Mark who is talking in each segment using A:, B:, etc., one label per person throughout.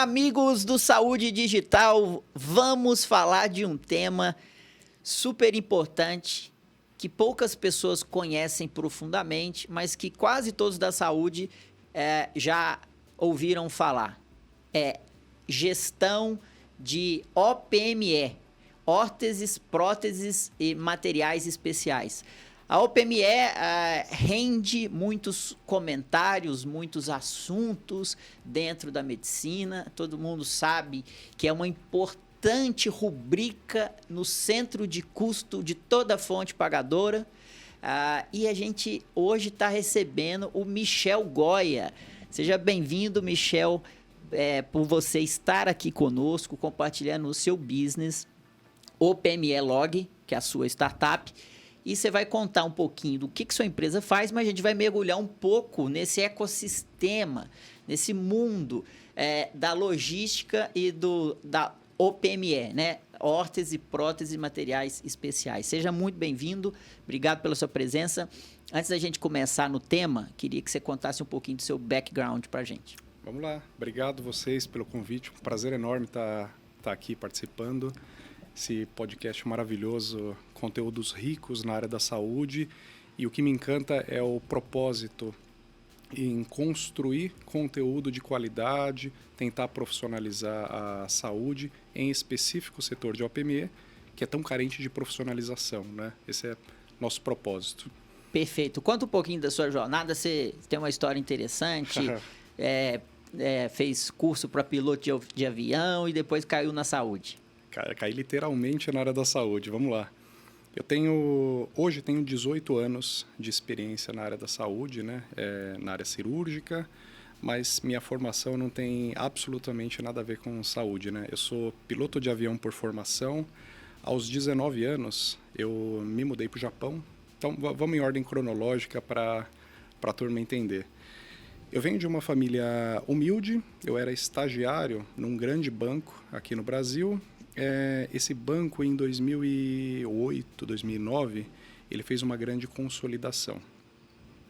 A: Amigos do Saúde Digital, vamos falar de um tema super importante que poucas pessoas conhecem profundamente, mas que quase todos da saúde já ouviram falar. É gestão de OPME, órteses, próteses e materiais especiais. A OPME rende muitos comentários, muitos assuntos dentro da medicina. Todo mundo sabe que é uma importante rubrica no centro de custo de toda fonte pagadora. E a gente hoje está recebendo o Michel Goya. Seja bem-vindo, Michel, por você estar aqui conosco, compartilhando o seu business, OPME Log, que é a sua startup. E você vai contar um pouquinho do que sua empresa faz, mas a gente vai mergulhar um pouco nesse ecossistema, nesse mundo da logística e da OPME, né? Órtese, prótese e materiais especiais. Seja muito bem-vindo, obrigado pela sua presença. Antes da gente começar no tema, queria que você contasse um pouquinho do seu background para a gente.
B: Vamos lá, obrigado vocês pelo convite, um prazer enorme estar aqui participando. Esse podcast maravilhoso, conteúdos ricos na área da saúde, e o que me encanta é o propósito em construir conteúdo de qualidade, tentar profissionalizar a saúde, em específico o setor de OPME, que é tão carente de profissionalização, né? Esse é nosso propósito.
A: Perfeito. Conta um pouquinho da sua jornada, você tem uma história interessante, fez curso para piloto de avião e depois caiu na saúde.
B: Caí literalmente na área da saúde, vamos lá. Hoje tenho 18 anos de experiência na área da saúde, né? Na área cirúrgica, mas minha formação não tem absolutamente nada a ver com saúde, né? Eu sou piloto de avião por formação. Aos 19 anos, eu me mudei para o Japão. Então, vamos em ordem cronológica para a turma entender. Eu venho de uma família humilde, eu era estagiário num grande banco aqui no Brasil. Esse banco, em 2008, 2009, ele fez uma grande consolidação.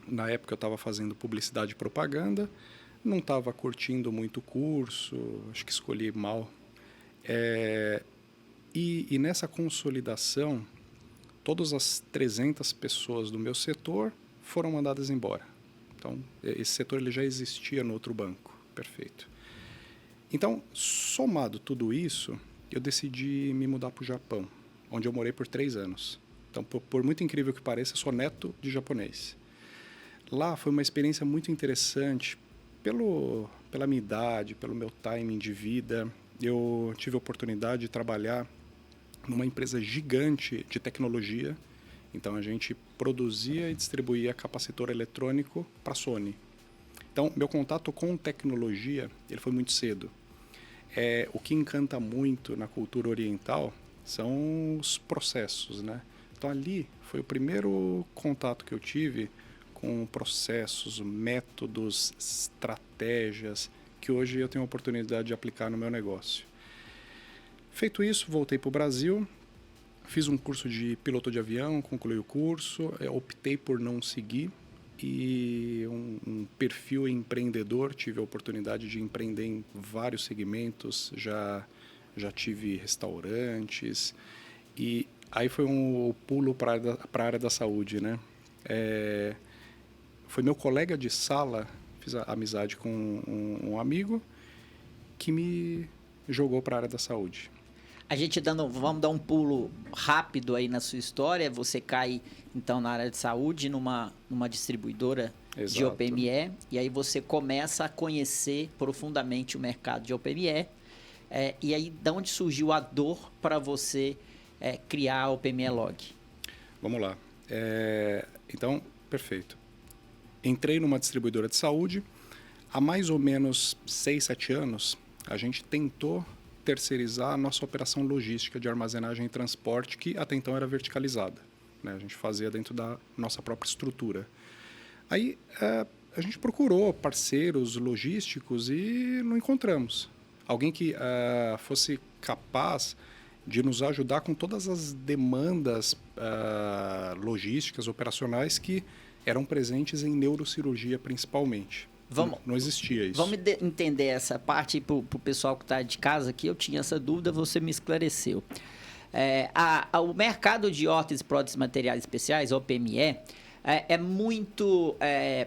B: Na época eu estava fazendo publicidade e propaganda, não estava curtindo muito o curso, acho que escolhi mal. E nessa consolidação, todas as 300 pessoas do meu setor foram mandadas embora. Então, esse setor ele já existia no outro banco. Perfeito. Então, somado tudo isso, eu decidi me mudar para o Japão, onde eu morei por 3 anos. Então, por muito incrível que pareça, eu sou neto de japonês. Lá foi uma experiência muito interessante, pela minha idade, pelo meu timing de vida. Eu tive a oportunidade de trabalhar numa empresa gigante de tecnologia. Então, a gente produzia e distribuía capacitor eletrônico para a Sony. Então, meu contato com tecnologia ele foi muito cedo. O que encanta muito na cultura oriental são os processos, né? Então, ali foi o primeiro contato que eu tive com processos, métodos, estratégias, que hoje eu tenho a oportunidade de aplicar no meu negócio. Feito isso, voltei para o Brasil, fiz um curso de piloto de avião, concluí o curso, optei por não seguir, e um perfil empreendedor, tive a oportunidade de empreender em vários segmentos, já tive restaurantes, e aí foi um pulo para a área da saúde, né? Foi meu colega de sala, fiz amizade com um amigo que me jogou para a área da saúde.
A: A gente vamos dar um pulo rápido aí na sua história. Você cai, então, na área de saúde, numa distribuidora
B: Exato.
A: de OPME, e aí você começa a conhecer profundamente o mercado de OPME. E aí, de onde surgiu a dor para você criar a OPME Log?
B: Vamos lá. Então, perfeito. Entrei numa distribuidora de saúde. Há mais ou menos 6, 7 anos, a gente tentou terceirizar a nossa operação logística de armazenagem e transporte, que até então era verticalizada, né? A gente fazia dentro da nossa própria estrutura. Aí a gente procurou parceiros logísticos e não encontramos. Alguém que fosse capaz de nos ajudar com todas as demandas logísticas, operacionais que eram presentes em neurocirurgia principalmente. Não existia isso.
A: Vamos entender essa parte para o pessoal que está de casa aqui. Eu tinha essa dúvida, você me esclareceu. O mercado de hortas e produtos materiais especiais, OPME, é muito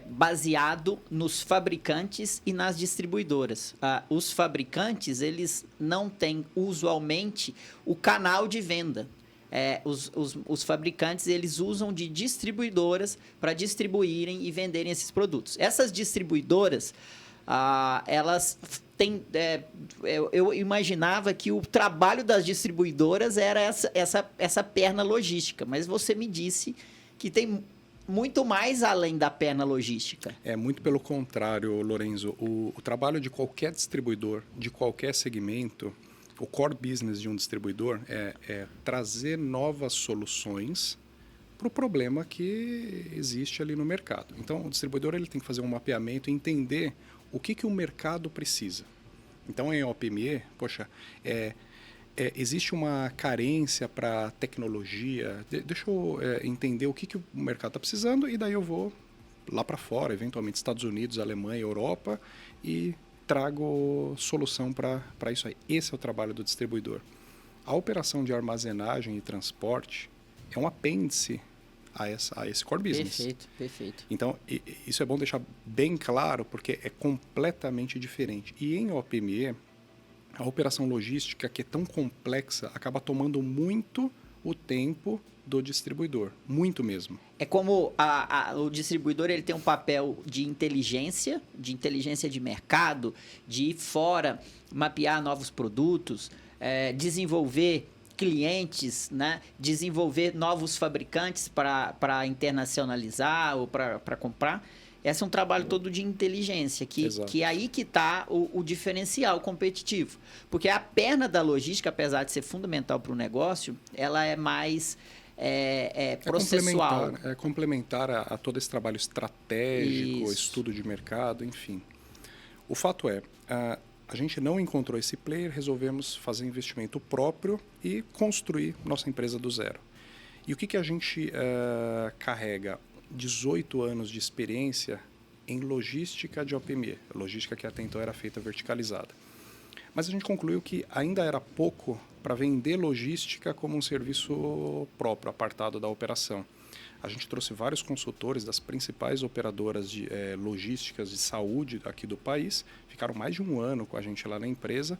A: baseado nos fabricantes e nas distribuidoras. Os fabricantes, eles não têm usualmente o canal de venda. Os fabricantes, eles usam de distribuidoras para distribuírem e venderem esses produtos. Essas distribuidoras, elas têm... eu imaginava que o trabalho das distribuidoras era essa perna logística, mas você me disse que tem muito mais além da perna logística.
B: Muito pelo contrário, Lorenzo. O trabalho de qualquer distribuidor, de qualquer segmento, o core business de um distribuidor é trazer novas soluções para o problema que existe ali no mercado. Então, o distribuidor ele tem que fazer um mapeamento e entender o que o mercado precisa. Então, em OPME, existe uma carência para tecnologia. Deixa eu entender o que o mercado está precisando e daí eu vou lá para fora, eventualmente Estados Unidos, Alemanha, Europa, e trago solução para isso aí. Esse é o trabalho do distribuidor. A operação de armazenagem e transporte é um apêndice a esse core business.
A: Perfeito.
B: Então, isso é bom deixar bem claro, porque é completamente diferente. E em OPME, a operação logística, que é tão complexa, acaba tomando muito o tempo do distribuidor, muito mesmo.
A: É como o distribuidor ele tem um papel de inteligência de mercado, de ir fora, mapear novos produtos, desenvolver clientes, né? Desenvolver novos fabricantes para internacionalizar ou para comprar. Esse é um trabalho todo de inteligência, que é aí que está o diferencial competitivo. Porque a perna da logística, apesar de ser fundamental para o negócio, ela é mais processual.
B: É complementar a todo esse trabalho estratégico,
A: Isso.
B: Estudo de mercado, enfim. O fato é, a gente não encontrou esse player, resolvemos fazer investimento próprio e construir nossa empresa do zero. E o que a gente carrega? 18 anos de experiência em logística de OPME, logística que até então era feita verticalizada. Mas a gente concluiu que ainda era pouco para vender logística como um serviço próprio, apartado da operação. A gente trouxe vários consultores das principais operadoras de logísticas de saúde aqui do país, ficaram mais de um ano com a gente lá na empresa,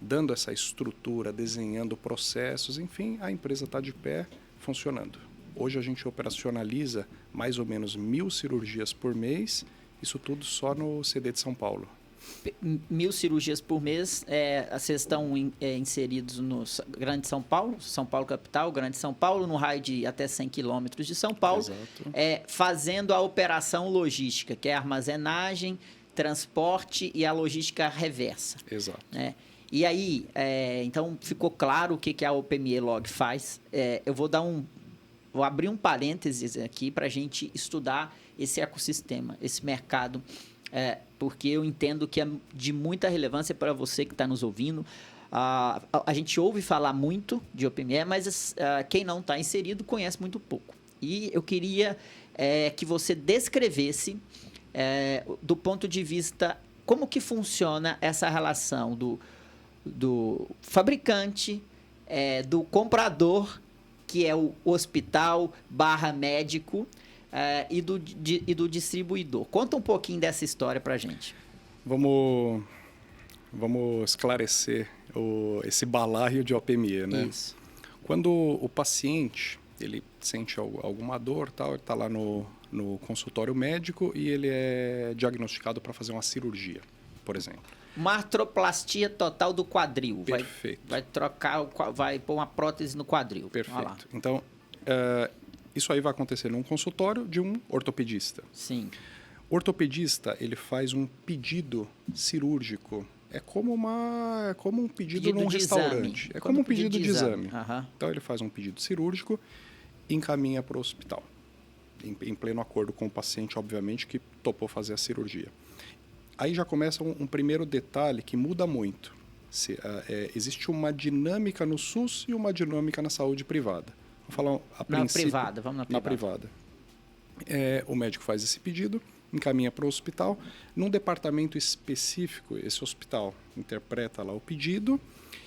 B: dando essa estrutura, desenhando processos, enfim, a empresa está de pé, funcionando. Hoje a gente operacionaliza mais ou menos 1.000 cirurgias por mês, isso tudo só no CD de São Paulo.
A: 1.000 cirurgias por mês, vocês estão inseridos no Grande São Paulo capital, Grande São Paulo, no raio de até 100 quilômetros de São Paulo, fazendo a operação logística, que é a armazenagem, transporte e a logística reversa.
B: Exato.
A: E aí, então ficou claro o que a OPME Log faz. Eu vou abrir um parênteses aqui para a gente estudar esse ecossistema, esse mercado, porque eu entendo que é de muita relevância para você que está nos ouvindo. A gente ouve falar muito de OPME, mas quem não está inserido conhece muito pouco. E eu queria que você descrevesse, do ponto de vista, como que funciona essa relação do fabricante, do comprador, que é o hospital / médico, e do distribuidor. Conta um pouquinho dessa história para a gente.
B: Vamos esclarecer esse balaio de OPME, né?
A: Isso.
B: Quando o paciente ele sente alguma dor, tal, ele está lá no consultório médico e ele é diagnosticado para fazer uma cirurgia, por exemplo.
A: Uma artroplastia total do quadril.
B: Perfeito.
A: Vai pôr uma prótese no quadril.
B: Perfeito. Então, isso aí vai acontecer num consultório de um ortopedista.
A: Sim.
B: O ortopedista, ele faz um pedido cirúrgico. É como um pedido num restaurante. É como um pedido de exame.
A: Uhum.
B: Então, ele faz um pedido cirúrgico e encaminha para o hospital. Em pleno acordo com o paciente, obviamente, que topou fazer a cirurgia. Aí já começa um primeiro detalhe que muda muito. Existe uma dinâmica no SUS e uma dinâmica na saúde privada. Vamos falar
A: Vamos na privada.
B: O médico faz esse pedido, encaminha para o hospital. Num departamento específico, esse hospital interpreta lá o pedido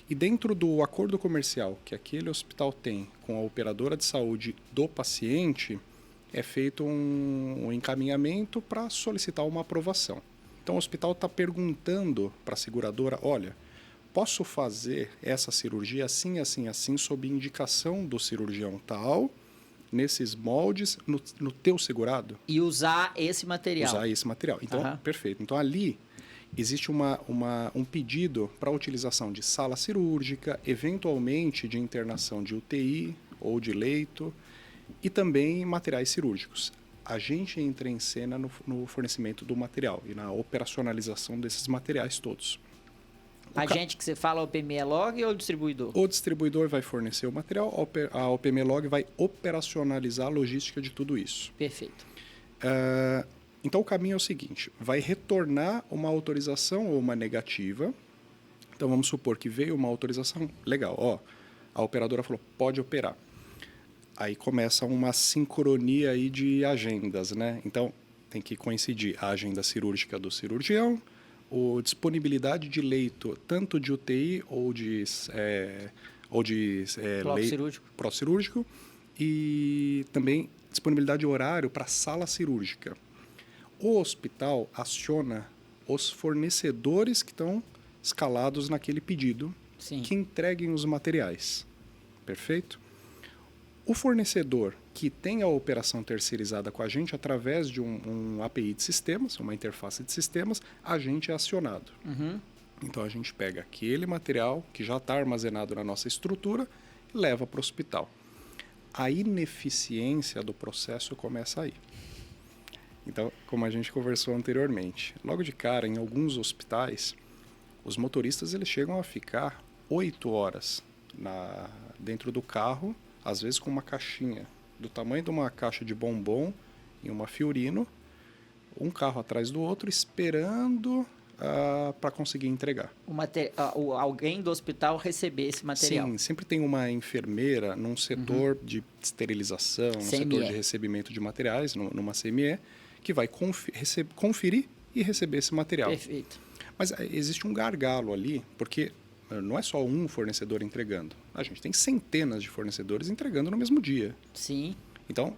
B: e dentro do acordo comercial que aquele hospital tem com a operadora de saúde do paciente, é feito um encaminhamento para solicitar uma aprovação. Então, o hospital está perguntando para a seguradora, olha, posso fazer essa cirurgia assim, assim, assim, sob indicação do cirurgião tal, nesses moldes, no teu segurado?
A: E usar esse material.
B: Usar esse material. Então, perfeito. Então, ali existe um pedido para a utilização de sala cirúrgica, eventualmente de internação de UTI ou de leito, e também materiais cirúrgicos. A gente entra em cena no fornecimento do material e na operacionalização desses materiais todos.
A: A gente que você fala, o OPME-Log ou o distribuidor?
B: O distribuidor vai fornecer o material, a OPME-Log vai operacionalizar a logística de tudo isso.
A: Perfeito.
B: Então, o caminho é o seguinte, vai retornar uma autorização ou uma negativa. Então, vamos supor que veio uma autorização, legal, a operadora falou, pode operar. Aí começa uma sincronia aí de agendas, né? Então, tem que coincidir a agenda cirúrgica do cirurgião, a disponibilidade de leito, tanto de UTI ou de pró-cirúrgico, e também disponibilidade de horário para sala cirúrgica. O hospital aciona os fornecedores que estão escalados naquele pedido,
A: Sim,
B: que entreguem os materiais. Perfeito? O fornecedor que tem a operação terceirizada com a gente através de um API de sistemas, uma interface de sistemas, a gente é acionado. Então, a gente pega aquele material que já está armazenado na nossa estrutura e leva para o hospital. A ineficiência do processo começa aí. Então, como a gente conversou anteriormente, logo de cara, em alguns hospitais, os motoristas eles chegam a ficar 8 horas dentro do carro, às vezes com uma caixinha do tamanho de uma caixa de bombom e uma Fiorino, um carro atrás do outro, esperando para conseguir entregar.
A: Alguém do hospital receber esse material.
B: Sim, sempre tem uma enfermeira num setor de esterilização, num setor de recebimento de materiais, numa CME, que vai conferir e receber esse material.
A: Perfeito.
B: Mas existe um gargalo ali, porque não é só um fornecedor entregando. A gente tem centenas de fornecedores entregando no mesmo dia.
A: Sim.
B: Então,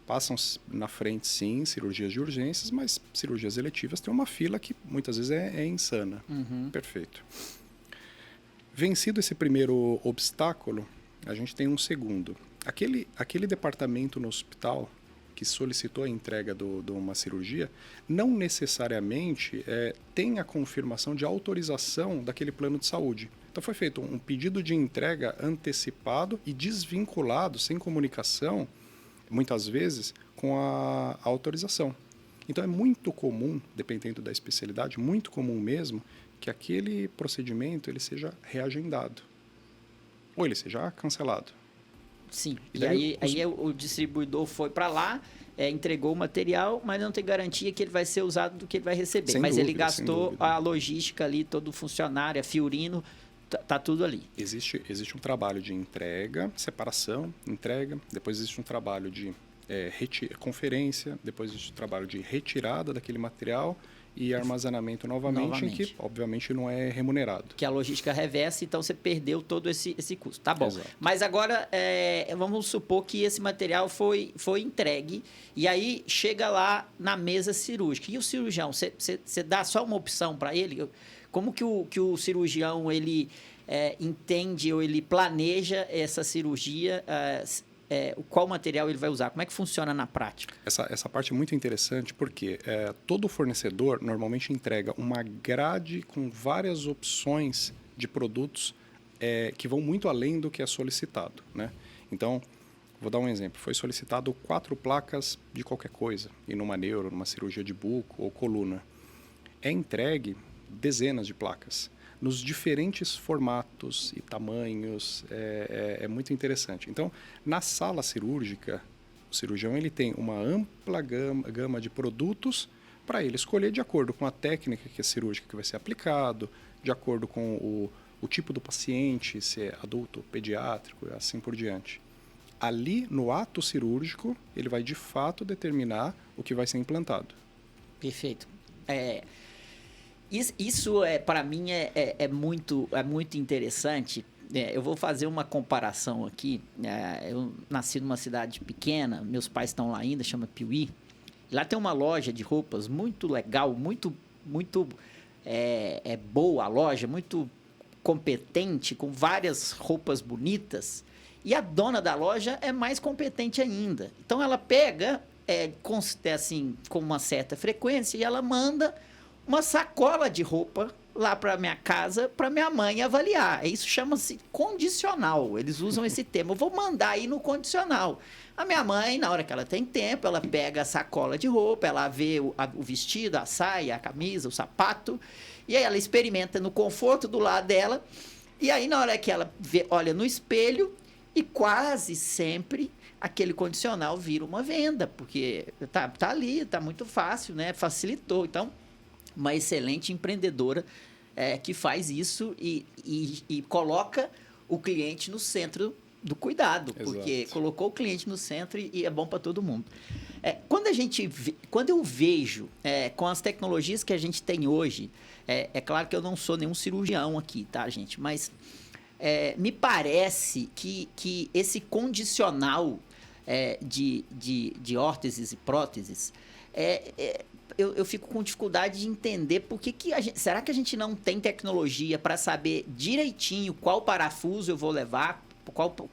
B: passam na frente, sim, cirurgias de urgências, mas cirurgias eletivas tem uma fila que muitas vezes é insana. Perfeito. Vencido esse primeiro obstáculo, a gente tem um segundo. Aquele departamento no hospital que solicitou a entrega de uma cirurgia, não necessariamente tem a confirmação de autorização daquele plano de saúde. Então, foi feito um pedido de entrega antecipado e desvinculado, sem comunicação, muitas vezes, com a autorização. Então, é muito comum, dependendo da especialidade, muito comum mesmo, que aquele procedimento ele seja reagendado ou ele seja cancelado.
A: Sim, e aí o distribuidor foi para lá, entregou o material, mas não tem garantia que ele vai ser usado do que ele vai receber. Mas ele gastou a logística ali, todo o funcionário, a Fiorino, tá tudo ali.
B: Existe um trabalho de entrega, separação, entrega, depois existe um trabalho de conferência, depois existe um trabalho de retirada daquele material e armazenamento novamente, em que, obviamente, não é remunerado.
A: Que a logística reversa, então você perdeu todo esse custo. Tá bom.
B: Exato.
A: Mas agora, vamos supor que esse material foi entregue e aí chega lá na mesa cirúrgica. E o cirurgião, você dá só uma opção para ele? Como que o cirurgião ele entende ou ele planeja essa cirurgia? Qual material ele vai usar? Como é que funciona na prática?
B: Essa parte é muito interessante porque todo fornecedor normalmente entrega uma grade com várias opções de produtos que vão muito além do que é solicitado, né? Então, vou dar um exemplo. Foi solicitado 4 placas de qualquer coisa, e numa neuro, numa cirurgia de buco ou coluna. É entregue dezenas de placas, nos diferentes formatos e tamanhos, é muito interessante. Então, na sala cirúrgica, o cirurgião ele tem uma ampla gama de produtos para ele escolher de acordo com a técnica que é cirúrgica que vai ser aplicado, de acordo com o tipo do paciente, se é adulto, pediátrico e assim por diante. Ali, no ato cirúrgico, ele vai de fato determinar o que vai ser implantado.
A: Perfeito. Isso para mim muito interessante. Eu vou fazer uma comparação aqui. Eu nasci numa cidade pequena, meus pais estão lá ainda, chama Piuí. Lá tem uma loja de roupas muito legal, muito boa a loja, muito competente, com várias roupas bonitas. E a dona da loja é mais competente ainda. Então ela pega, com uma certa frequência, e ela manda uma sacola de roupa lá para minha casa, para minha mãe avaliar. Isso chama-se condicional. Eles usam esse termo. Eu vou mandar aí no condicional. A minha mãe, na hora que ela tem tempo, ela pega a sacola de roupa, ela vê o vestido, a saia, a camisa, o sapato, e aí ela experimenta no conforto do lado dela. E aí, na hora que ela olha no espelho, e quase sempre aquele condicional vira uma venda, porque tá ali, tá muito fácil, né? Facilitou. Então, uma excelente empreendedora que faz isso e coloca o cliente no centro do cuidado. Exato. Porque colocou o cliente no centro e é bom para todo mundo. Quando eu vejo com as tecnologias que a gente tem hoje, é claro que eu não sou nenhum cirurgião aqui, tá, gente? Mas me parece que esse condicional de órteses e próteses eu fico com dificuldade de entender por que será que a gente não tem tecnologia para saber direitinho qual parafuso eu vou levar,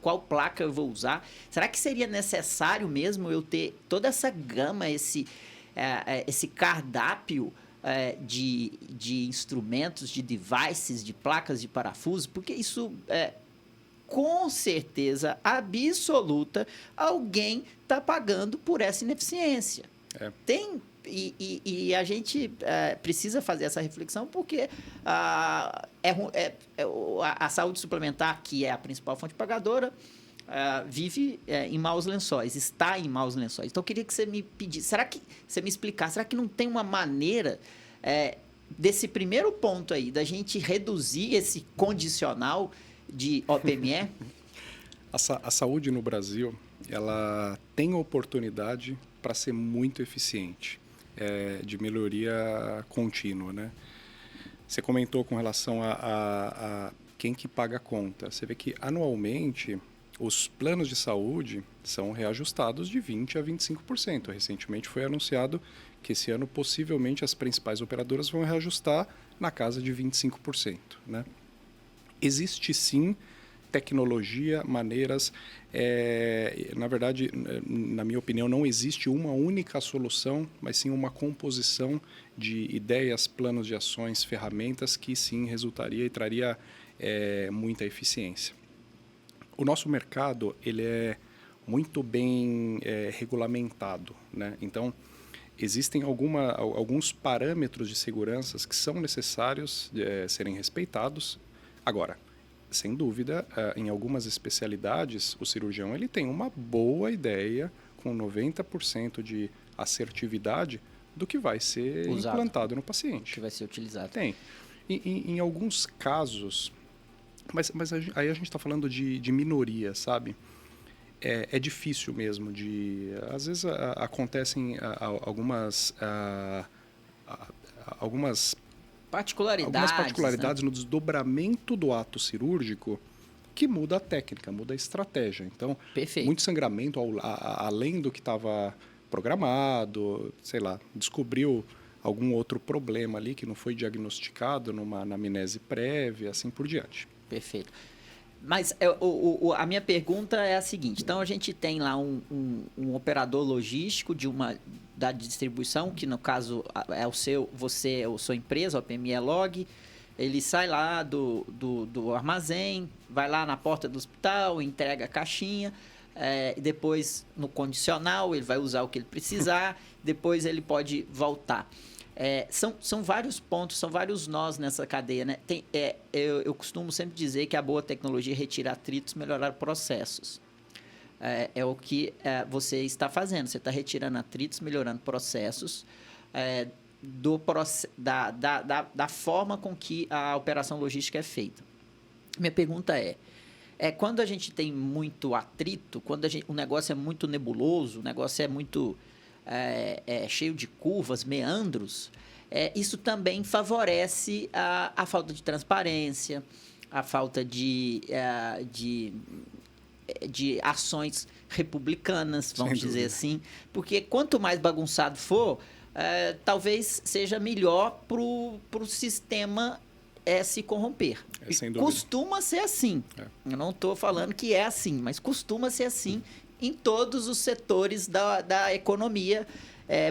A: qual placa eu vou usar? Será que seria necessário mesmo eu ter toda essa gama, esse cardápio de instrumentos, de devices, de placas de parafuso? Porque isso com certeza absoluta, alguém está pagando por essa ineficiência. E a gente precisa fazer essa reflexão porque a saúde suplementar, que é a principal fonte pagadora, vive em maus lençóis, está em maus lençóis. Então, eu queria que você me pedisse, você me explicasse, será que não tem uma maneira desse primeiro ponto aí, da gente reduzir esse condicional de OPME?
B: A saúde no Brasil, ela tem oportunidade para ser muito eficiente, de melhoria contínua, né? Você comentou com relação a quem que paga a conta. Você vê que anualmente os planos de saúde são reajustados de 20% a 25%. Recentemente foi anunciado que esse ano possivelmente as principais operadoras vão reajustar na casa de 25%, né? Existe sim tecnologia, maneiras. Na verdade, na minha opinião, não existe uma única solução, mas sim uma composição de ideias, planos de ações, ferramentas que sim resultaria e traria muita eficiência. O nosso mercado ele é muito bem regulamentado, né? Então, existem alguns parâmetros de segurança que são necessários serem respeitados. Agora, sem dúvida, em algumas especialidades, o cirurgião ele tem uma boa ideia, com 90% de assertividade, do que vai ser implantado no paciente.
A: Que vai ser utilizado.
B: Tem. Em alguns casos, mas aí a gente está falando de minoria, sabe? É difícil mesmo. Às vezes acontecem algumas particularidades, né, no desdobramento do ato cirúrgico que muda a técnica, muda a estratégia. Então,
A: perfeito,
B: muito sangramento além do que estava programado, sei lá, descobriu algum outro problema ali que não foi diagnosticado numa anamnese prévia, assim por diante.
A: Perfeito. Mas a minha pergunta é a seguinte: então a gente tem lá um operador logístico da distribuição, que no caso é você ou sua empresa, o PME Log, ele sai lá do armazém, vai lá na porta do hospital, entrega a caixinha, e depois no condicional ele vai usar o que ele precisar, depois ele pode voltar. São vários pontos, são vários nós nessa cadeia, né? Eu costumo sempre dizer que a boa tecnologia é retirar atritos, melhorar processos. É o que você está fazendo. Você está retirando atritos, melhorando processos da forma com que a operação logística é feita. Minha pergunta quando a gente tem muito atrito, quando o negócio é muito nebuloso, o negócio é muito cheio de curvas, meandros, isso também favorece a falta de transparência, a falta de ações republicanas, vamos dizer assim, porque quanto mais bagunçado for, talvez seja melhor para o sistema se corromper.
B: Sem dúvida.
A: Costuma ser assim. Eu não estou falando que é assim, mas costuma ser assim em todos os setores da economia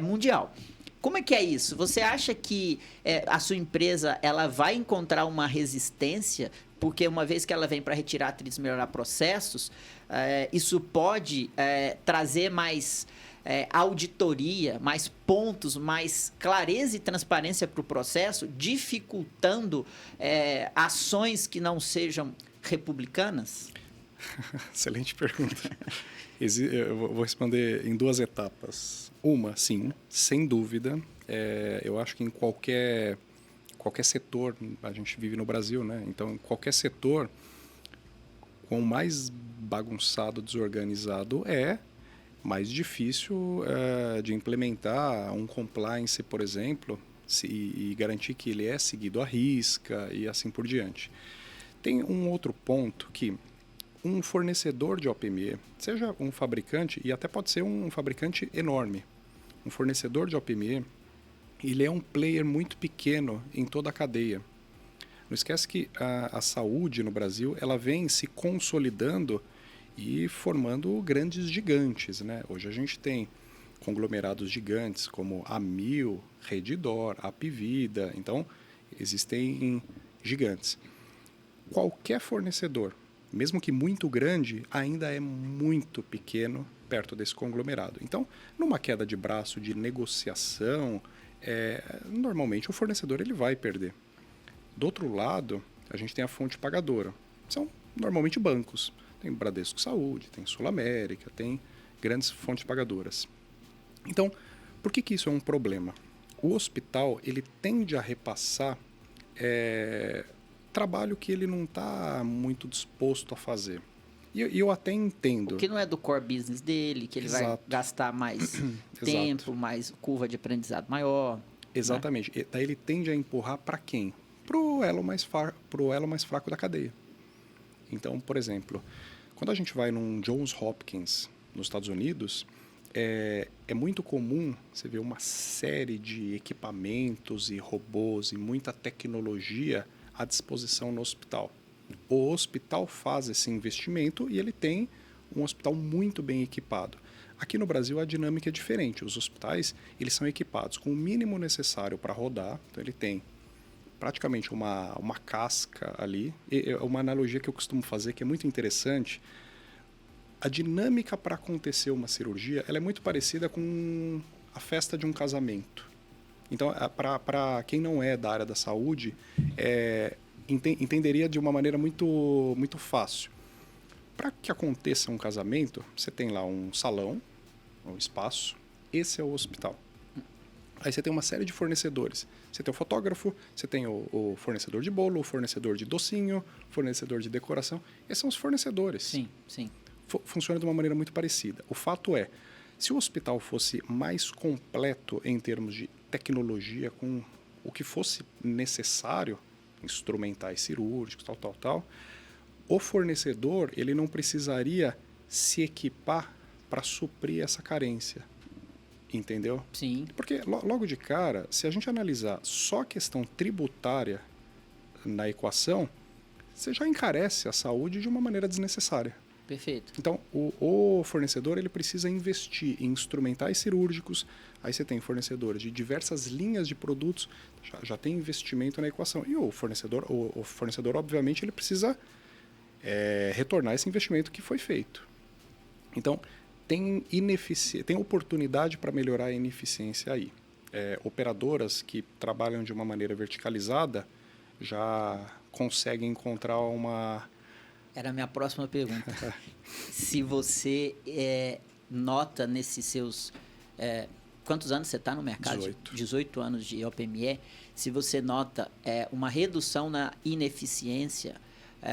A: mundial. Como é que é isso? Você acha que a sua empresa ela vai encontrar uma resistência, porque uma vez que ela vem para retirar atritos e melhorar processos, isso pode trazer mais auditoria, mais pontos, mais clareza e transparência para o processo, dificultando ações que não sejam republicanas?
B: Excelente pergunta. Eu vou responder em 2 etapas. Uma, sim, sem dúvida. Eu acho que em qualquer setor, a gente vive no Brasil, né? Então, em qualquer setor, quanto mais bagunçado, desorganizado mais difícil de implementar um compliance, por exemplo, e garantir que ele é seguido à risca e assim por diante. Tem um outro ponto que um fornecedor de OPME, seja um fabricante, e até pode ser um fabricante enorme, um fornecedor de OPME, ele é um player muito pequeno em toda a cadeia. Não esquece que a saúde no Brasil ela vem se consolidando e formando grandes gigantes, né? Hoje a gente tem conglomerados gigantes como a Amil, Redditor, Apvida, então existem gigantes. Qualquer fornecedor, mesmo que muito grande, ainda é muito pequeno perto desse conglomerado. Então, numa queda de braço de negociação, normalmente o fornecedor ele vai perder. Do outro lado, a gente tem a fonte pagadora. São normalmente bancos. Tem Bradesco Saúde, tem Sul América, tem grandes fontes pagadoras. Então, por que isso é um problema? O hospital ele tende a repassar trabalho que ele não está muito disposto a fazer. E eu até entendo.
A: O que não é do core business dele, que ele
B: Exato.
A: vai gastar mais tempo, mais curva de aprendizado maior.
B: Exatamente. Né? Daí ele tende a empurrar para quem? Para o elo mais fraco da cadeia. Então, por exemplo, quando a gente vai num Johns Hopkins nos Estados Unidos, é muito comum você ver uma série de equipamentos e robôs e muita tecnologia à disposição no hospital. O hospital faz esse investimento e ele tem um hospital muito bem equipado. Aqui no Brasil a dinâmica é diferente. Os hospitais eles são equipados com o mínimo necessário para rodar. Então ele tem praticamente uma casca ali. Uma analogia que eu costumo fazer que é muito interessante. A dinâmica para acontecer uma cirurgia ela é muito parecida com a festa de um casamento. Então, para quem não é da área da saúde, entenderia de uma maneira muito, muito fácil. Para que aconteça um casamento, você tem lá um salão, um espaço, esse é o hospital. Aí você tem uma série de fornecedores. Você tem o fotógrafo, você tem o fornecedor de bolo, o fornecedor de docinho, fornecedor de decoração. Esses são os fornecedores.
A: Sim, sim.
B: Funciona de uma maneira muito parecida. O fato é, se o hospital fosse mais completo em termos de tecnologia, com o que fosse necessário, instrumentais cirúrgicos, tal, o fornecedor ele não precisaria se equipar para suprir essa carência. Entendeu?
A: Sim.
B: Porque logo de cara, se a gente analisar só a questão tributária na equação, você já encarece a saúde de uma maneira desnecessária.
A: Perfeito.
B: Então, o fornecedor ele precisa investir em instrumentais cirúrgicos, aí você tem fornecedores de diversas linhas de produtos, já tem investimento na equação. E o fornecedor obviamente, ele precisa retornar esse investimento que foi feito. Então, tem oportunidade para melhorar a ineficiência aí. Operadoras que trabalham de uma maneira verticalizada já conseguem encontrar uma...
A: Era a minha próxima pergunta. Se você nota nesses seus... quantos anos você está no mercado?
B: 18.
A: 18 anos de OPME. Se você nota uma redução na ineficiência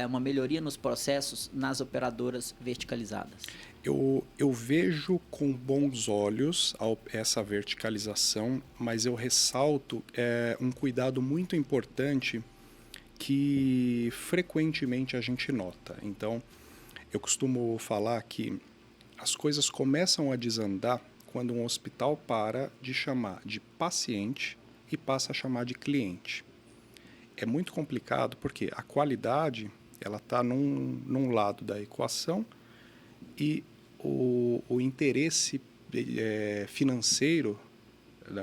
A: uma melhoria nos processos nas operadoras verticalizadas?
B: Eu vejo com bons olhos essa verticalização, mas eu ressalto um cuidado muito importante que frequentemente a gente nota. Então, eu costumo falar que as coisas começam a desandar quando um hospital para de chamar de paciente e passa a chamar de cliente. É muito complicado porque a qualidade ela está num lado da equação e o interesse financeiro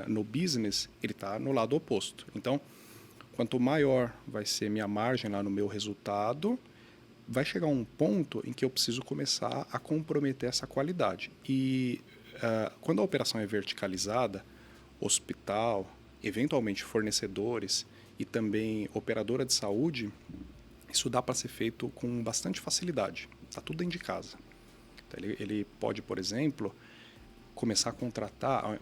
B: no business ele está no lado oposto. Então, quanto maior vai ser minha margem lá no meu resultado, vai chegar um ponto em que eu preciso começar a comprometer essa qualidade. E quando a operação é verticalizada, hospital, eventualmente fornecedores e também operadora de saúde, isso dá para ser feito com bastante facilidade. Está tudo dentro de casa. Então, ele pode, por exemplo, começar a contratar,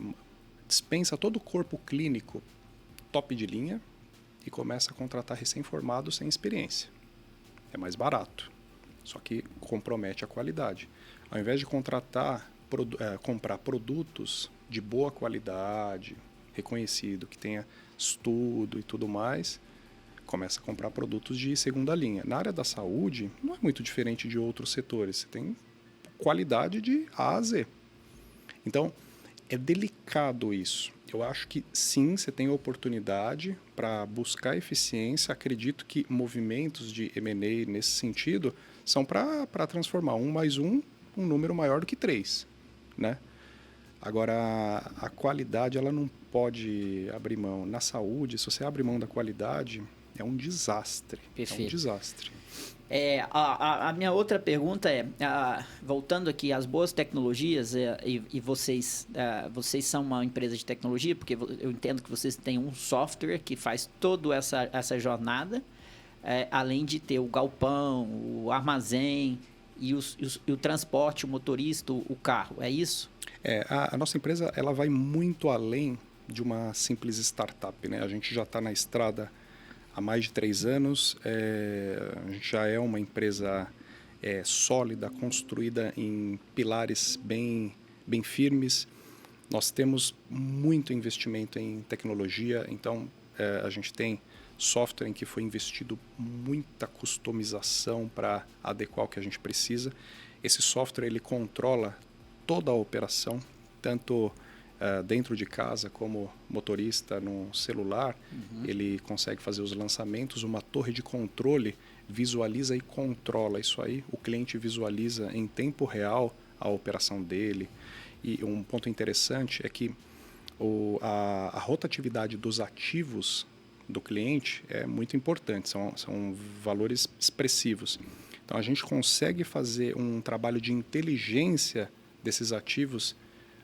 B: dispensa todo o corpo clínico top de linha e começa a contratar recém-formados sem experiência. É mais barato, só que compromete a qualidade. Ao invés de comprar produtos de boa qualidade, reconhecido, que tenha estudo e tudo mais, começa a comprar produtos de segunda linha. Na área da saúde, não é muito diferente de outros setores. Você tem qualidade de A a Z. Então, é delicado isso. Eu acho que sim, você tem oportunidade para buscar eficiência. Acredito que movimentos de M&A nesse sentido são para transformar 1 mais 1 um número maior do que 3, né? Agora, a qualidade ela não pode abrir mão. Na saúde, se você abre mão da qualidade, é um desastre.
A: Perfeito.
B: É um desastre.
A: A minha outra pergunta é, voltando aqui às boas tecnologias, e vocês são uma empresa de tecnologia, porque eu entendo que vocês têm um software que faz toda essa jornada, além de ter o galpão, o armazém e o transporte, o motorista, o carro, é isso?
B: A nossa empresa ela vai muito além de uma simples startup, né? A gente já está na estrada há mais de 3 anos, a gente já é uma empresa sólida, construída em pilares bem firmes. Nós temos muito investimento em tecnologia, então a gente tem software em que foi investido muita customização para adequar o que a gente precisa. Esse software ele controla toda a operação, tanto dentro de casa como motorista no celular. Ele consegue fazer os lançamentos, uma torre de controle visualiza e controla isso aí, o cliente visualiza em tempo real a operação dele. E um ponto interessante é que a rotatividade dos ativos do cliente é muito importante, são valores expressivos. Então a gente consegue fazer um trabalho de inteligência desses ativos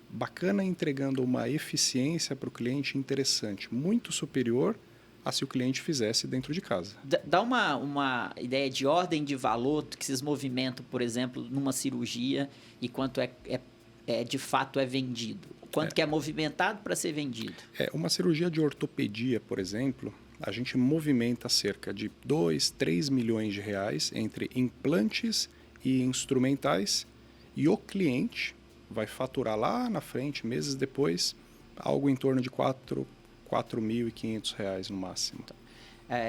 B: bacana, entregando uma eficiência para o cliente interessante, muito superior a se o cliente fizesse dentro de casa.
A: Dá uma ideia de ordem de valor que esses movimentam, por exemplo, numa cirurgia e quanto de fato é vendido. Quanto que é movimentado para ser vendido.
B: Uma cirurgia de ortopedia, por exemplo, a gente movimenta cerca de 2, 3 milhões de reais entre implantes e instrumentais, e o cliente vai faturar lá na frente, meses depois, algo em torno de R$4.500 no máximo.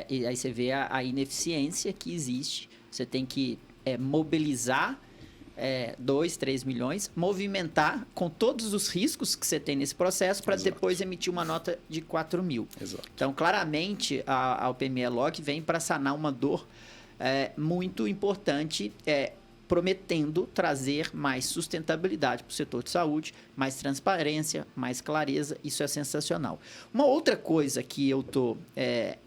A: E aí você vê a ineficiência que existe. Você tem que mobilizar 2, 3 milhões, movimentar com todos os riscos que você tem nesse processo para depois emitir uma nota de 4 mil.
B: Exato.
A: Então, claramente, a UPME Log vem para sanar uma dor muito importante, prometendo trazer mais sustentabilidade para o setor de saúde, mais transparência, mais clareza. Isso é sensacional. Uma outra coisa que eu estou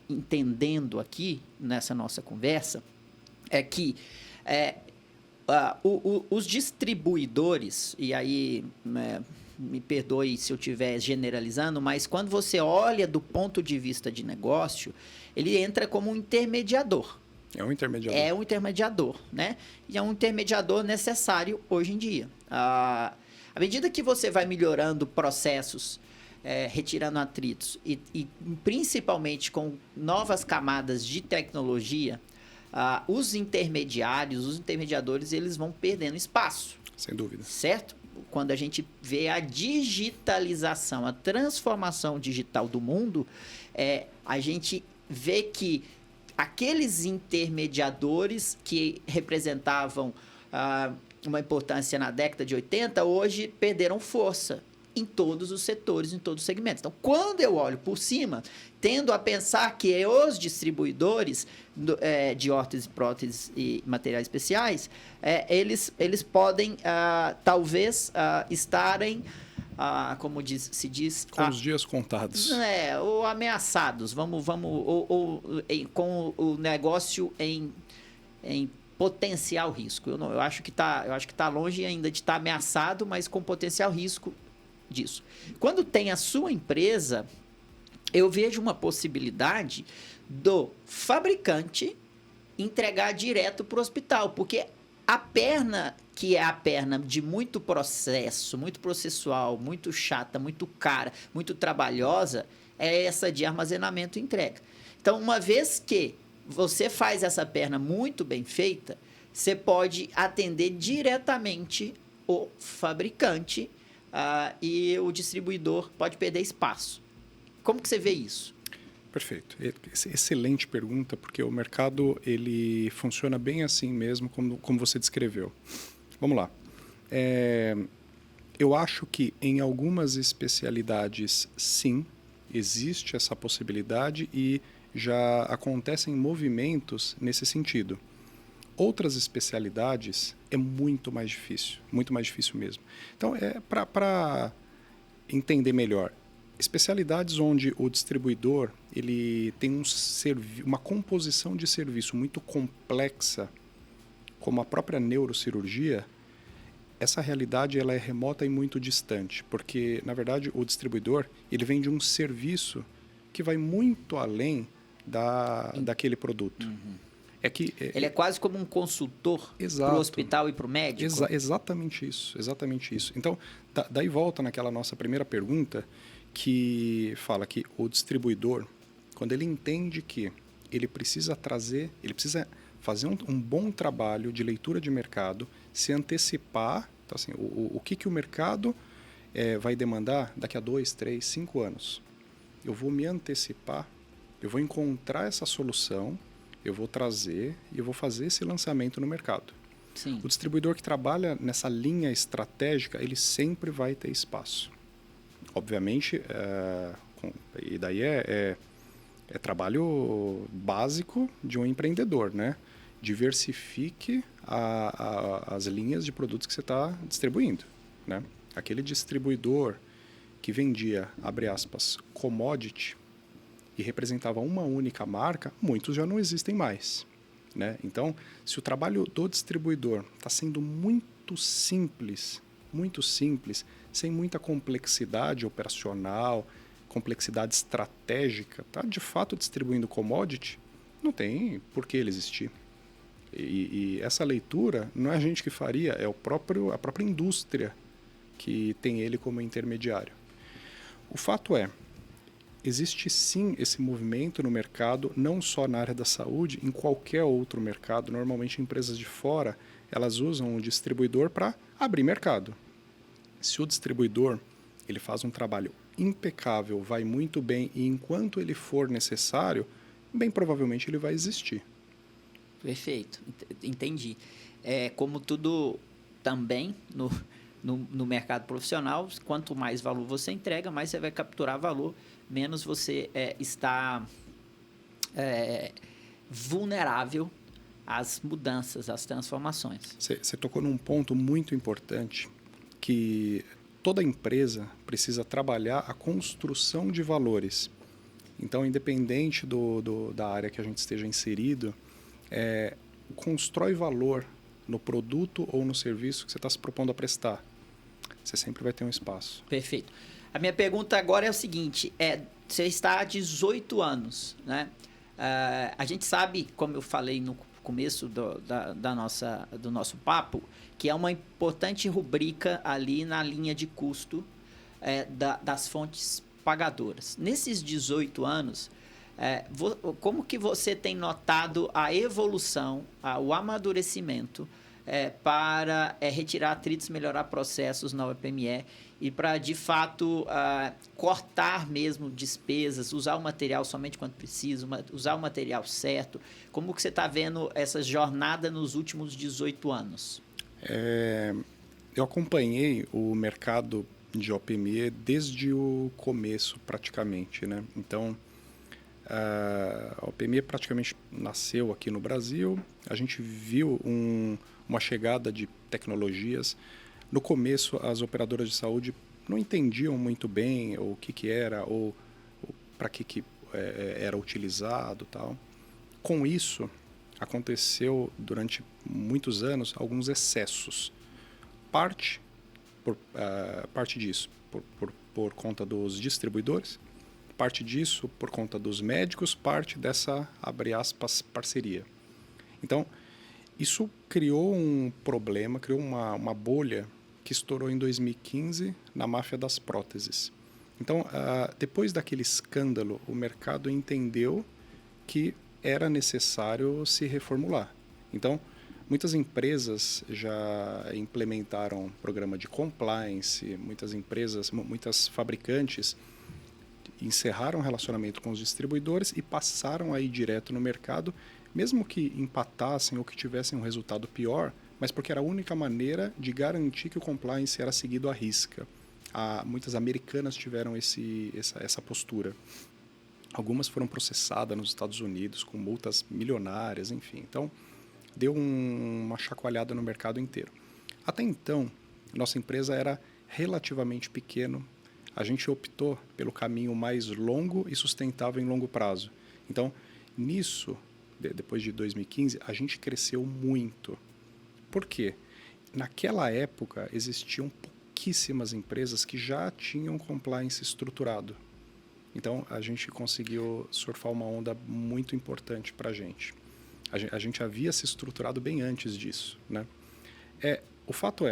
A: entendendo aqui nessa nossa conversa é que os distribuidores, e aí me perdoe se eu estiver generalizando, mas quando você olha do ponto de vista de negócio, ele entra como um intermediador.
B: É um intermediador.
A: É um intermediador, né? E é um intermediador necessário hoje em dia. À medida que você vai melhorando processos, retirando atritos e principalmente com novas camadas de tecnologia, os intermediadores, eles vão perdendo espaço.
B: Sem dúvida.
A: Certo? Quando a gente vê a digitalização, a transformação digital do mundo, a gente vê que aqueles intermediadores que representavam uma importância na década de 80, hoje perderam força em todos os setores, em todos os segmentos. Então, quando eu olho por cima, tendo a pensar que os distribuidores de órteses, próteses e materiais especiais, eles podem, talvez, estarem, como se diz...
B: Com os dias contados.
A: Ou ameaçados, com o negócio em potencial risco. Eu acho que tá longe ainda de estar ameaçado, mas com potencial risco disso. Quando tem a sua empresa, eu vejo uma possibilidade do fabricante entregar direto para o hospital, porque a perna, que é a perna de muito processo, muito processual, muito chata, muito cara, muito trabalhosa, é essa de armazenamento e entrega. Então, uma vez que você faz essa perna muito bem feita, você pode atender diretamente o fabricante, e o distribuidor pode perder espaço. Como que você vê isso?
B: Perfeito. Excelente pergunta, porque o mercado ele funciona bem assim mesmo, como você descreveu. Vamos lá. Eu acho que em algumas especialidades, sim, existe essa possibilidade e já acontecem movimentos nesse sentido. Outras especialidades é muito mais difícil mesmo. Então, para entender melhor, especialidades onde o distribuidor ele tem uma composição de serviço muito complexa, como a própria neurocirurgia, essa realidade ela é remota e muito distante, porque, na verdade, o distribuidor ele vende um serviço que vai muito além daquele produto.
A: Uhum.
B: Ele
A: é quase como um consultor para o hospital e para o médico?
B: Exatamente isso. Então, daí volta naquela nossa primeira pergunta, que fala que o distribuidor, quando ele entende que ele precisa fazer um bom trabalho de leitura de mercado, se antecipar, então, assim, o que o mercado vai demandar daqui a 2, 3, 5 anos. Eu vou me antecipar, eu vou encontrar essa solução, eu vou trazer e eu vou fazer esse lançamento no mercado.
A: Sim.
B: O distribuidor que trabalha nessa linha estratégica, ele sempre vai ter espaço. Obviamente, e daí é trabalho básico de um empreendedor, né? Diversifique as linhas de produtos que você está distribuindo, né? Aquele distribuidor que vendia, abre aspas, commodity, e representava uma única marca, muitos já não existem mais, né? Então, se o trabalho do distribuidor está sendo muito simples, sem muita complexidade operacional, complexidade estratégica, tá de fato distribuindo commodity, não tem por que ele existir. E essa leitura não é a gente que faria, é a própria indústria que tem ele como intermediário. O fato é, existe sim esse movimento no mercado, não só na área da saúde, em qualquer outro mercado. Normalmente empresas de fora, elas usam o distribuidor para abrir mercado. Se o distribuidor ele faz um trabalho impecável, vai muito bem e enquanto ele for necessário, bem provavelmente ele vai existir.
A: Perfeito, entendi. Como tudo também no mercado profissional, quanto mais valor você entrega, mais você vai capturar valor, menos você está vulnerável às mudanças, às transformações.
B: Você tocou num ponto muito importante, que toda empresa precisa trabalhar a construção de valores. Então, independente da área que a gente esteja inserido, constrói valor no produto ou no serviço que você está se propondo a prestar. Você sempre vai ter um espaço.
A: Perfeito. A minha pergunta agora é o seguinte, você está há 18 anos, né? A gente sabe, como eu falei no começo do nosso papo, que é uma importante rubrica ali na linha de custo das fontes pagadoras. Nesses 18 anos, Como que você tem notado a evolução, o amadurecimento para retirar atritos, melhorar processos na OPME e para, de fato, cortar mesmo despesas, usar o material somente quando precisa, usar o material certo? Como que você está vendo essa jornada nos últimos 18 anos?
B: Eu acompanhei o mercado de OPME desde o começo, praticamente, né? Então, a OPME praticamente nasceu aqui no Brasil. A gente viu uma chegada de tecnologias. No começo, as operadoras de saúde não entendiam muito bem o que era ou para que era utilizado, tal. Com isso, aconteceu durante muitos anos alguns excessos. Parte disso por conta dos distribuidores, parte disso por conta dos médicos, parte dessa, abre aspas, parceria. Então, isso criou um problema, criou uma bolha que estourou em 2015 na máfia das próteses. Então, depois daquele escândalo, o mercado entendeu que era necessário se reformular. Então, muitas empresas já implementaram programa de compliance, muitas fabricantes encerraram o relacionamento com os distribuidores e passaram a ir direto no mercado, mesmo que empatassem ou que tivessem um resultado pior, mas porque era a única maneira de garantir que o compliance era seguido à risca. Muitas americanas tiveram essa postura. Algumas foram processadas nos Estados Unidos com multas milionárias, enfim. Então, deu uma chacoalhada no mercado inteiro. Até então, nossa empresa era relativamente pequena. A gente optou pelo caminho mais longo e sustentável em longo prazo. Então, nisso, depois de 2015, a gente cresceu muito. Por quê? Naquela época, existiam pouquíssimas empresas que já tinham compliance estruturado. Então, a gente conseguiu surfar uma onda muito importante para a gente. A gente havia se estruturado bem antes disso, né? O fato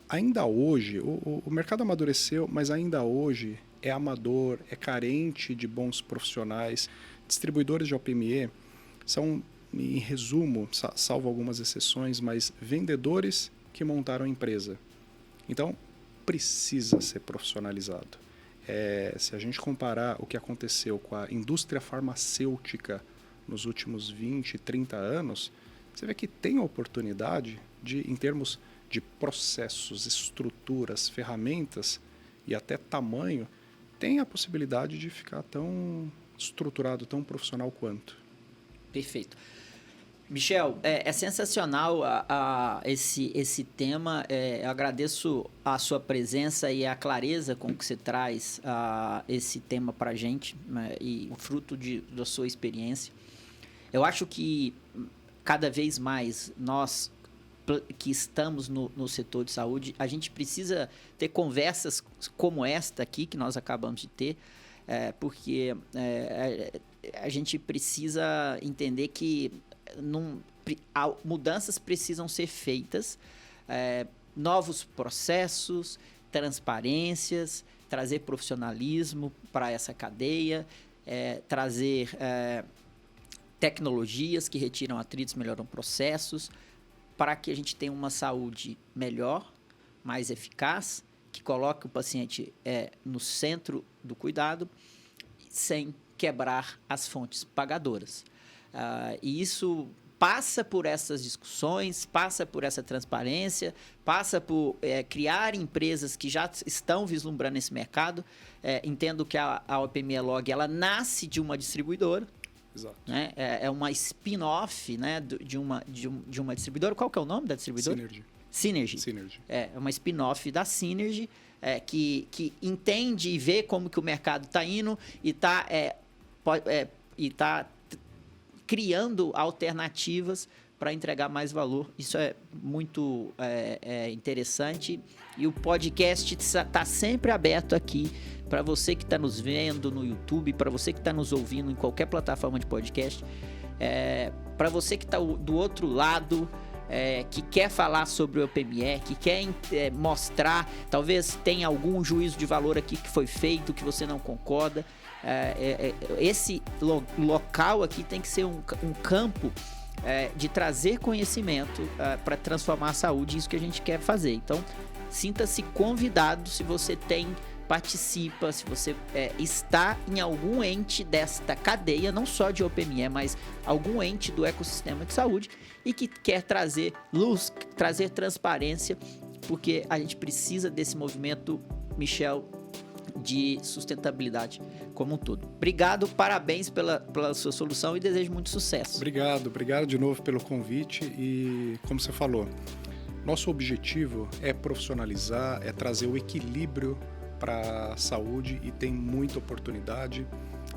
B: ainda hoje, o mercado amadureceu, mas ainda hoje é amador, é carente de bons profissionais. Distribuidores de OPME são, em resumo, salvo algumas exceções, mas vendedores que montaram a empresa. Então, precisa ser profissionalizado. Se a gente comparar o que aconteceu com a indústria farmacêutica nos últimos 20, 30 anos, você vê que tem a oportunidade em termos de processos, estruturas, ferramentas e até tamanho, tem a possibilidade de ficar tão estruturado, tão profissional quanto.
A: Perfeito. Michel, é sensacional esse tema. Eu agradeço a sua presença e a clareza com que você traz esse tema para a gente, né, e o fruto da sua experiência. Eu acho que cada vez mais nós que estamos no setor de saúde, a gente precisa ter conversas como esta aqui que nós acabamos de ter, porque a gente precisa entender que mudanças precisam ser feitas, novos processos, transparências, trazer profissionalismo para essa cadeia, trazer tecnologias que retiram atritos, melhoram processos, para que a gente tenha uma saúde melhor, mais eficaz, que coloque o paciente no centro do cuidado, sem quebrar as fontes pagadoras. E isso passa por essas discussões, passa por essa transparência, passa por criar empresas que já estão vislumbrando esse mercado. Entendo que a OPME Log ela nasce de uma distribuidora.
B: Exato.
A: Né? É uma spin-off, né, de uma distribuidora. Qual que é o nome da distribuidora? Synergy. É uma spin-off da Synergy, que entende e vê como que o mercado está indo e está criando alternativas para entregar mais valor. Isso é muito interessante. E o podcast está sempre aberto aqui para você que está nos vendo no YouTube, para você que está nos ouvindo em qualquer plataforma de podcast, para você que está do outro lado, que quer falar sobre o EPME, que quer mostrar, talvez tenha algum juízo de valor aqui que foi feito, que você não concorda. Esse local aqui tem que ser um campo de trazer conhecimento para transformar a saúde, isso que a gente quer fazer. Então, sinta-se convidado, se você participa, se você está em algum ente desta cadeia, não só de OPME, mas algum ente do ecossistema de saúde e que quer trazer luz, trazer transparência, porque a gente precisa desse movimento, Michel, de sustentabilidade como um todo. Obrigado, parabéns pela sua solução e desejo muito sucesso.
B: Obrigado de novo pelo convite e, como você falou, nosso objetivo é profissionalizar, é trazer o equilíbrio para a saúde e tem muita oportunidade.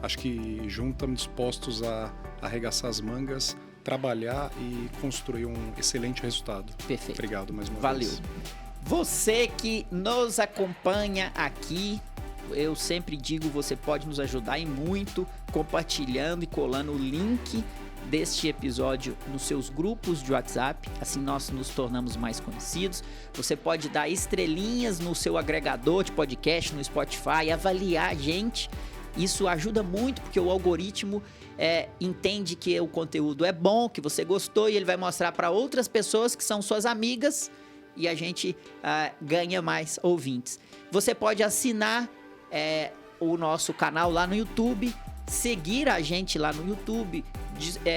B: Acho que juntos estamos dispostos a arregaçar as mangas, trabalhar e construir um excelente resultado.
A: Perfeito.
B: Obrigado mais uma
A: vez.
B: Valeu.
A: Você que nos acompanha aqui, eu sempre digo, você pode nos ajudar em muito compartilhando e colando o link deste episódio nos seus grupos de WhatsApp, assim nós nos tornamos mais conhecidos. Você pode dar estrelinhas no seu agregador de podcast, no Spotify, avaliar a gente. Isso ajuda muito porque o algoritmo entende que o conteúdo é bom, que você gostou e ele vai mostrar para outras pessoas que são suas amigas e a gente ganha mais ouvintes. Você pode assinar o nosso canal lá no YouTube, seguir a gente lá no YouTube,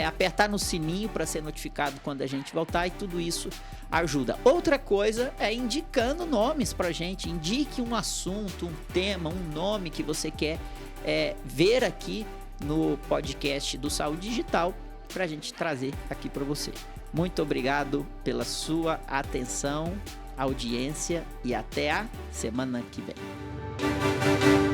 A: apertar no sininho para ser notificado quando a gente voltar, e tudo isso ajuda. Outra coisa é indicando nomes pra gente. Indique um assunto, um tema, um nome que você quer ver aqui no podcast do Saúde Digital pra gente trazer aqui para você. Muito obrigado pela sua atenção, audiência e até a semana que vem.